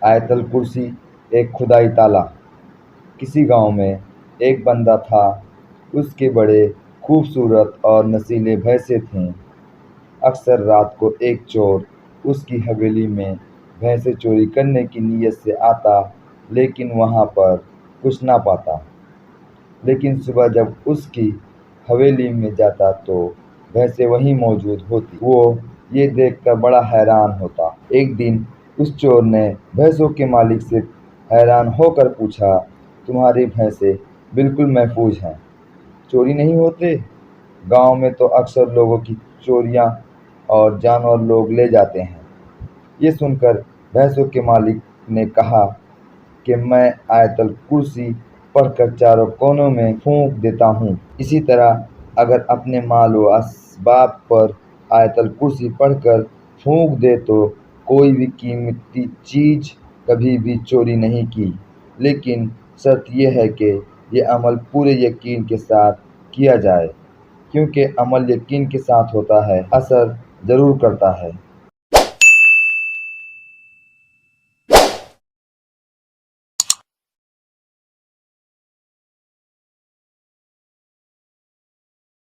آیت الکرسی ایک خدائی تالا۔ کسی گاؤں میں ایک بندہ تھا، اس کے بڑے خوبصورت اور نسیلے بھینسیں تھیں۔ اکثر رات کو ایک چور اس کی حویلی میں بھینسیں چوری کرنے کی نیت سے آتا، لیکن وہاں پر کچھ نہ پاتا۔ لیکن صبح جب اس کی حویلی میں جاتا تو بھینسیں وہیں موجود ہوتی۔ وہ یہ دیکھ کر بڑا حیران ہوتا۔ ایک دن اس چور نے بھینسوں کے مالک سے حیران ہو کر پوچھا، تمہاری بھینسیں بالکل محفوظ ہیں، چوری نہیں ہوتے؟ گاؤں میں تو اکثر لوگوں کی چوریاں اور جانور لوگ لے جاتے ہیں۔ یہ سن کر بھینسوں کے مالک نے کہا کہ میں آیت الکرسی پڑھ کر چاروں کونوں میں پھونک دیتا ہوں۔ اسی طرح اگر اپنے مال و اسباب پر آیت الکرسی پڑھ کر پھونک دے تو کوئی بھی قیمتی چیز کبھی بھی چوری نہیں کی، لیکن شرط یہ ہے کہ یہ عمل پورے یقین کے ساتھ کیا جائے، کیونکہ عمل یقین کے ساتھ ہوتا ہے، اثر ضرور کرتا ہے۔